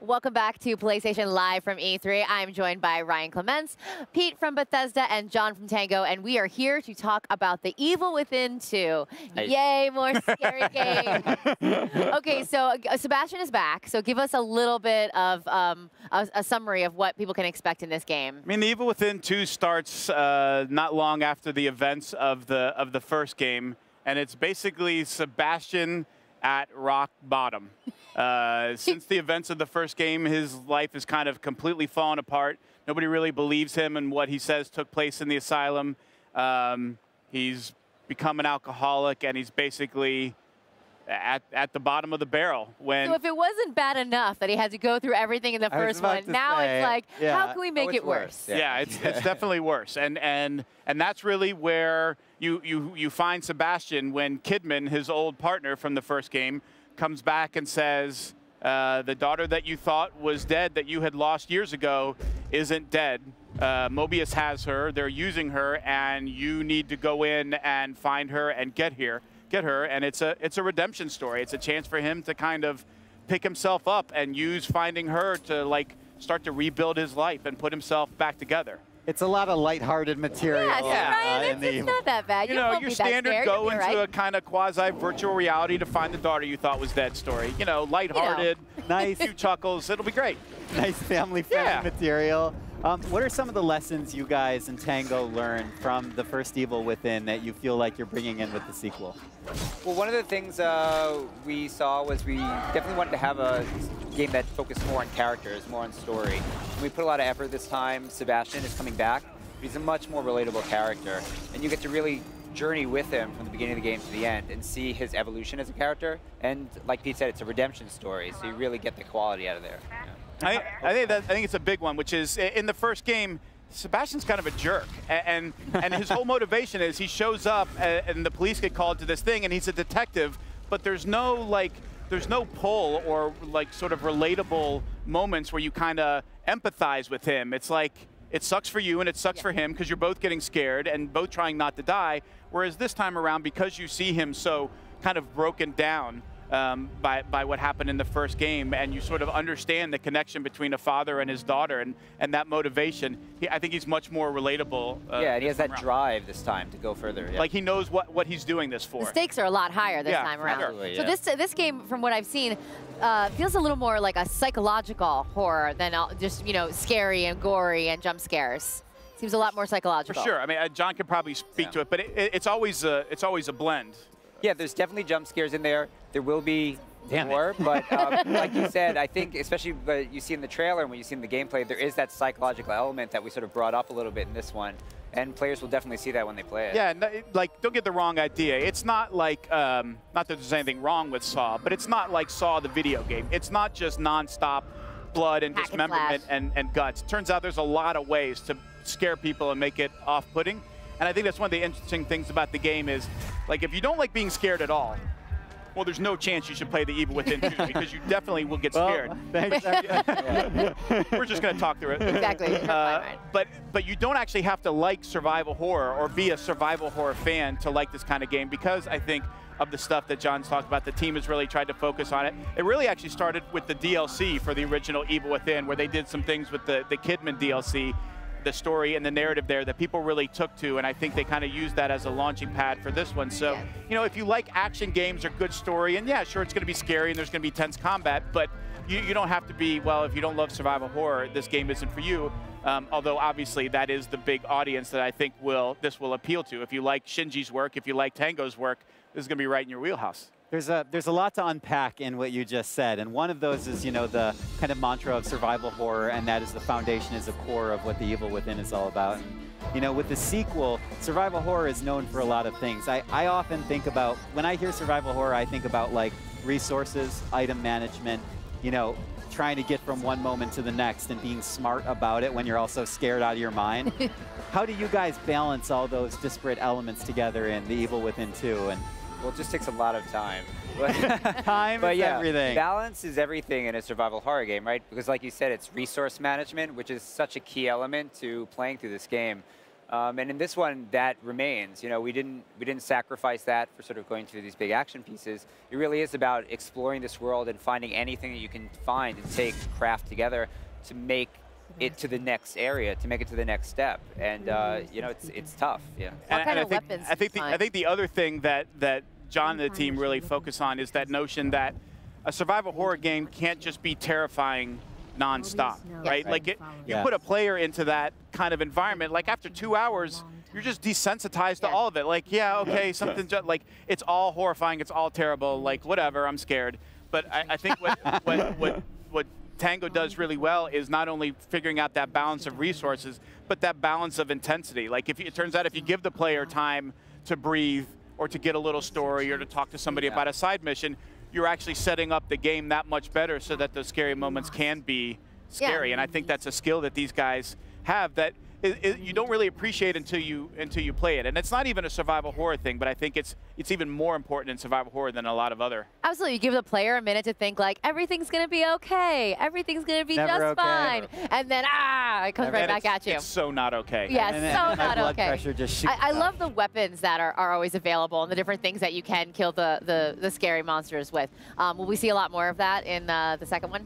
Welcome back to PlayStation Live from E3. I'm joined by Ryan Clements, Pete from Bethesda, and John from Tango, and we are here to talk about The Evil Within 2. Nice. Yay, more scary game. Okay, so Sebastian is back, so give us a little bit of a summary of what people can expect in this game. I mean, The Evil Within 2 starts not long after the events of the first game, and it's basically Sebastian at rock bottom. Since the events of the first game, his life has kind of completely fallen apart. Nobody really believes him and what he says took place in the asylum. He's become an alcoholic, and he's basically at the bottom of the barrel. So if it wasn't bad enough that he had to go through everything in the first one, now it's like, how can we make it worse? Yeah, it's definitely worse. And that's really where you find Sebastian when Kidman, his old partner from the first game, comes back and says, the daughter that you thought was dead, that you had lost years ago, isn't dead. Mobius has her, they're using her, and you need to go in and find her and get her. And it's a redemption story. It's a chance for him to kind of pick himself up and use finding her to like start to rebuild his life and put himself back together. It's a lot of lighthearted material. Ryan, it's not that bad. You know, your standard go into a kind of quasi-virtual reality to find the daughter you thought was dead story. You know, lighthearted, nice, few chuckles. It'll be great. Nice family-friendly material. What are some of the lessons you guys and Tango learned from the first Evil Within that you feel like you're bringing in with the sequel? Well, one of the things we saw was we definitely wanted to have a game that focused more on characters, more on story. And we put a lot of effort this time. Sebastian is coming back. He's a much more relatable character, and you get to really journey with him from the beginning of the game to the end and see his evolution as a character. And like Pete said, it's a redemption story, so you really get the quality out of there. Yeah. I think it's a big one, which is in the first game, Sebastian's kind of a jerk, and his whole motivation is he shows up and the police get called to this thing, and he's a detective, but there's no pull or like sort of relatable moments where you kind of empathize with him. It's like it sucks for you and it sucks for him because you're both getting scared and both trying not to die. Whereas this time around, because you see him so kind of broken down by what happened in the first game, and you sort of understand the connection between a father and his daughter and that motivation, I think he's much more relatable. Yeah, and he has that drive this time to go further. Yeah. Like he knows what he's doing this for. The stakes are a lot higher this time around. Absolutely, so this game, from what I've seen, feels a little more like a psychological horror than just, you know, scary and gory and jump scares. Seems a lot more psychological. For sure. I mean, John could probably speak to it, but it's always a blend. Yeah, there's definitely jump scares in there. There will be more, but like you said, I think especially what you see in the trailer and what you see in the gameplay, there is that psychological element that we sort of brought up a little bit in this one, and players will definitely see that when they play it. Yeah, like don't get the wrong idea. It's not like, not that there's anything wrong with Saw, but it's not like Saw the video game. It's not just nonstop blood and dismemberment and guts. Turns out there's a lot of ways to scare people and make it off-putting. And I think that's one of the interesting things about the game is, like, if you don't like being scared at all, well, there's no chance you should play The Evil Within 2 because you definitely will get scared. Thanks. We're just going to talk through it. Exactly. But you don't actually have to like survival horror or be a survival horror fan to like this kind of game, because I think of the stuff that John's talked about, the team has really tried to focus on it. It really actually started with the DLC for the original Evil Within, where they did some things with the Kidman DLC, the story and the narrative there that people really took to, and I think they kind of used that as a launching pad for this one. So, you know, if you like action games or good story, and yeah, sure, it's going to be scary and there's going to be tense combat, but you don't have to be, well, if you don't love survival horror, this game isn't for you. Although obviously that is the big audience that I think this will appeal to. If you like Shinji's work, if you like Tango's work, this is going to be right in your wheelhouse. There's a lot to unpack in what you just said, and one of those is, you know, the kind of mantra of survival horror, and that is the foundation, is the core of what The Evil Within is all about. And, you know, with the sequel, survival horror is known for a lot of things. I often think about, when I hear survival horror, I think about like resources, item management, you know, trying to get from one moment to the next and being smart about it when you're also scared out of your mind. How do you guys balance all those disparate elements together in The Evil Within 2? And well, it just takes a lot of time. Time is everything. Balance is everything in a survival horror game, right? Because like you said, it's resource management, which is such a key element to playing through this game. And in this one, that remains. You know, we didn't sacrifice that for sort of going through these big action pieces. It really is about exploring this world and finding anything that you can find and take, craft together to make it to the next area, to make it to the next step. And you know, it's tough. Yeah. What kind of weapons? I think the other thing that John and the team really focus on is that notion that a survival horror game can't just be terrifying nonstop, right? Like you put a player into that kind of environment, like after 2 hours, you're just desensitized to all of it. Like, yeah, okay, something just like it's all horrifying, it's all terrible, like whatever, I'm scared. But I think what Tango does really well is not only figuring out that balance of resources, but that balance of intensity. Like it turns out if you give the player time to breathe or to get a little story or to talk to somebody about a side mission, you're actually setting up the game that much better so that those scary moments can be scary. And I think that's a skill that these guys have that you don't really appreciate until you play it. And it's not even a survival horror thing, but I think it's even more important in survival horror than a lot of other. Absolutely. You give the player a minute to think like, everything's going to be okay. Everything's going to be just fine. And then, it comes right back at you. It's so not okay. Yeah, so not blood okay. pressure just shoots I up. love the weapons that are always available and the different things that you can kill the scary monsters with. Will we see a lot more of that in the second one?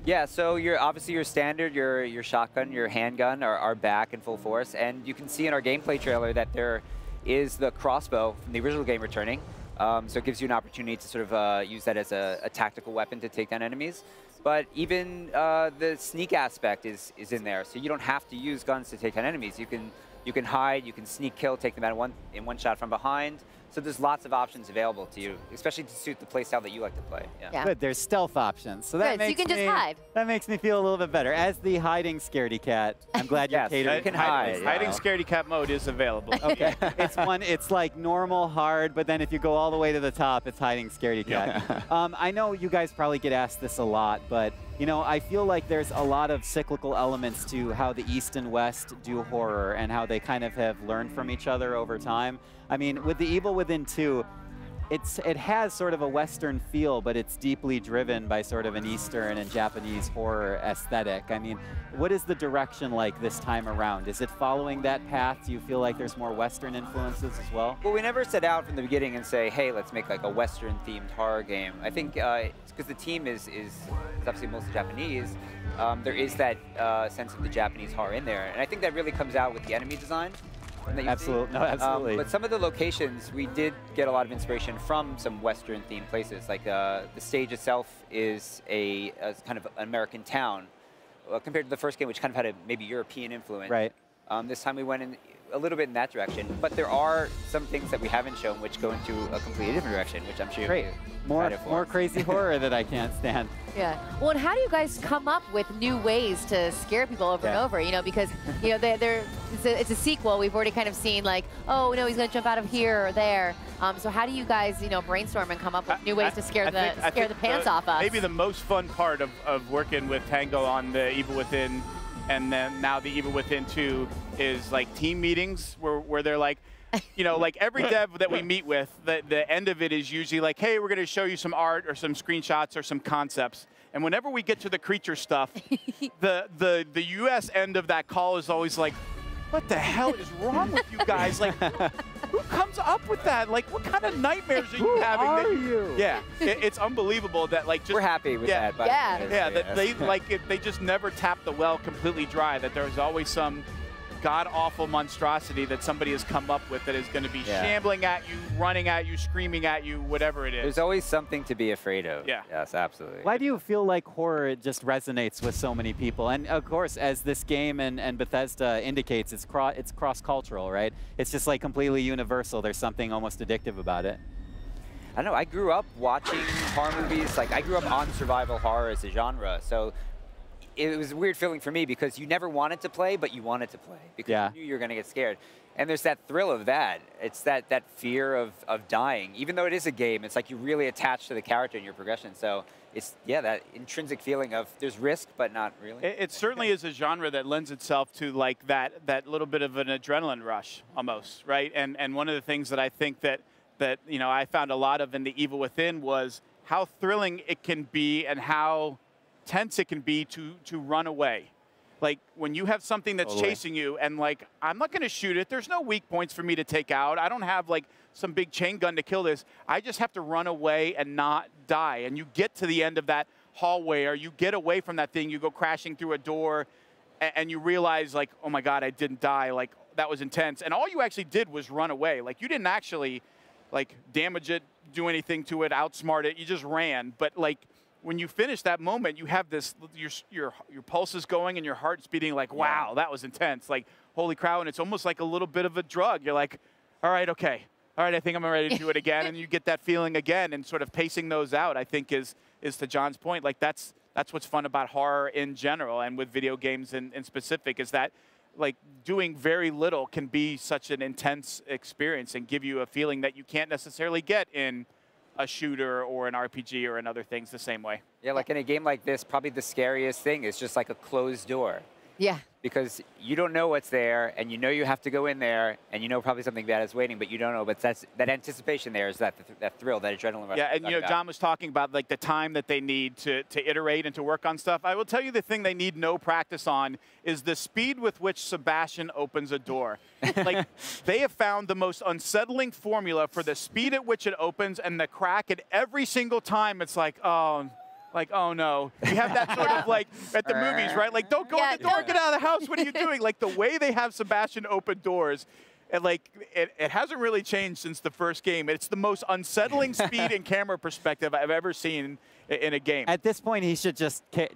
Yeah, so obviously your standard, your shotgun, your handgun are back in full force, and you can see in our gameplay trailer that there is the crossbow from the original game returning. So it gives you an opportunity to sort of use that as a tactical weapon to take down enemies. But even the sneak aspect is in there, so you don't have to use guns to take down enemies. You can hide, you can sneak kill, take them out in one shot from behind. So there's lots of options available to you, especially to suit the playstyle that you like to play. Yeah. Good, there's stealth options. So that Good, so you can just hide. That makes me feel a little bit better. As the hiding scaredy cat, I'm glad you're catering. You can hide. Hiding scaredy cat mode is available. Okay, it's like normal, hard, but then if you go all the way to the top, it's hiding scaredy cat. Yeah. I know you guys probably get asked this a lot, but you know, I feel like there's a lot of cyclical elements to how the East and West do horror and how they kind of have learned from each other over time. I mean, with The Evil Within 2, it has sort of a Western feel, but it's deeply driven by sort of an Eastern and Japanese horror aesthetic. I mean, what is the direction like this time around? Is it following that path? Do you feel like there's more Western influences as well? Well, we never set out from the beginning and say, hey, let's make like a Western-themed horror game. I think it's because the team is obviously mostly Japanese. There is that sense of the Japanese horror in there, and I think that really comes out with the enemy design. Absolutely, no, absolutely. But some of the locations, we did get a lot of inspiration from some Western-themed places. Like the stage itself is a kind of American town, compared to the first game, which kind of had a maybe European influence. Right. This time we went in a little bit in that direction, but there are some things that we haven't shown which go into a completely different direction, which I'm sure you're more crazy horror that I can't stand. Yeah. Well, and how do you guys come up with new ways to scare people over and over? You know, because you know it's a sequel. We've already kind of seen like, oh no, he's going to jump out of here or there. So how do you guys, you know, brainstorm and come up with new ways to scare the pants off us? Maybe the most fun part of working with Tango on the Evil Within, and then now the Evil Within 2 is like team meetings where they're like, you know, like every dev that we meet with, the end of it is usually like, hey, we're going to show you some art or some screenshots or some concepts. And whenever we get to the creature stuff, the US end of that call is always like, what the hell is wrong with you guys? Like, who comes up with that? Like, what kind of nightmares are you having? Who are you? Yeah, it's unbelievable that like just we're happy with that. But that they just never tap the well completely dry. That there's always some god-awful monstrosity that somebody has come up with that is going to be shambling at you, running at you, screaming at you, whatever it is. There's always something to be afraid of. Yeah. Yes, absolutely. Why do you feel like horror just resonates with so many people? And of course, as this game and Bethesda indicates, it's cross-cultural, right? It's just like completely universal. There's something almost addictive about it. I don't know. I grew up watching horror movies. Like, I grew up on survival horror as a genre. So it was a weird feeling for me because you never wanted to play, but you wanted to play because you knew you were going to get scared. And there's that thrill of that. It's that fear of dying. Even though it is a game, it's like you really attach to the character and your progression. So it's, that intrinsic feeling of there's risk, but not really. It certainly is a genre that lends itself to like that little bit of an adrenaline rush almost, right? And one of the things that I think that you know I found a lot of in the Evil Within was how thrilling it can be and how tense it can be to run away. Like, when you have something that's chasing you and, like, I'm not going to shoot it. There's no weak points for me to take out. I don't have, like, some big chain gun to kill this. I just have to run away and not die. And you get to the end of that hallway, or you get away from that thing. You go crashing through a door, and you realize, like, oh, my God, I didn't die. Like, that was intense. And all you actually did was run away. Like, you didn't actually, like, damage it, do anything to it, outsmart it. You just ran. But, like, when you finish that moment, you have this, your pulse is going and your heart's beating like, wow, that was intense. Like, holy cow, and it's almost like a little bit of a drug. You're like, all right, okay. All right, I think I'm ready to do it again. And you get that feeling again, and sort of pacing those out, I think, is to John's point. Like, that's what's fun about horror in general, and with video games in specific, is that, like, doing very little can be such an intense experience and give you a feeling that you can't necessarily get in a shooter or an RPG or in other things the same way. Yeah, like in a game like this, probably the scariest thing is just like a closed door. Yeah. Because you don't know what's there, and you know you have to go in there, and you know probably something bad is waiting, but you don't know. But that anticipation there is that thrill, that adrenaline rush. Yeah, and you know, John was talking about, like, the time that they need to iterate and to work on stuff. I will tell you, the thing they need no practice on is the speed with which Sebastian opens a door. Like, they have found the most unsettling formula for the speed at which it opens and the crack, and every single time it's like, oh no. You have that sort of, like, at the movies, right? Like, don't go in the door, get out of the house, what are you doing? Like, the way they have Sebastian open doors, and, like, it hasn't really changed since the first game. It's the most unsettling speed and camera perspective I've ever seen in a game. At this point, he should just you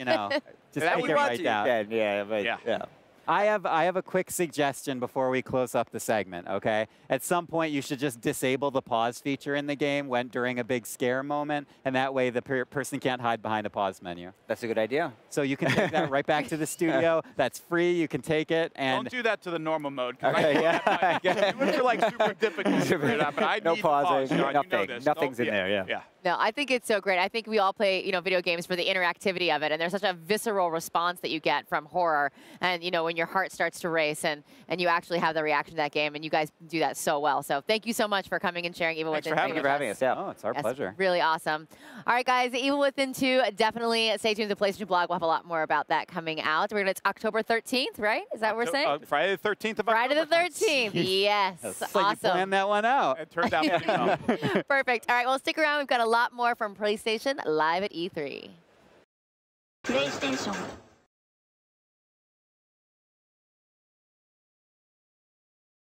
know, just take it right down. Yeah. I have a quick suggestion before we close up the segment, okay? At some point, you should just disable the pause feature in the game during a big scare moment, and that way the person can't hide behind a pause menu. That's a good idea. So you can take that right back to the studio. That's free. You can take it. And don't do that to the normal mode. Okay, yeah. You went for, like, super difficult to figure it out, but I no need pausing, pause, John. nothing. You know this. Nothing's in there, yeah. No, I think it's so great. I think we all play, you know, video games for the interactivity of it, and there's such a visceral response that you get from horror. And, you know, when your heart starts to race and you actually have the reaction to that game, and you guys do that so well. So thank you so much for coming and sharing Evil Within 2. Thank you for having us. Yeah. Oh, it's our pleasure. Really awesome. All right, guys, Evil Within 2, definitely stay tuned to the PlayStation blog. We'll have a lot more about that coming out. It's October 13th, right? Is that what we're saying? Friday the 13th of October. Friday the 13th. Yes. It's awesome. like you planned that one out. It turned out pretty well. Perfect. All right, well, stick around. We've got a lot more from PlayStation live at E3. PlayStation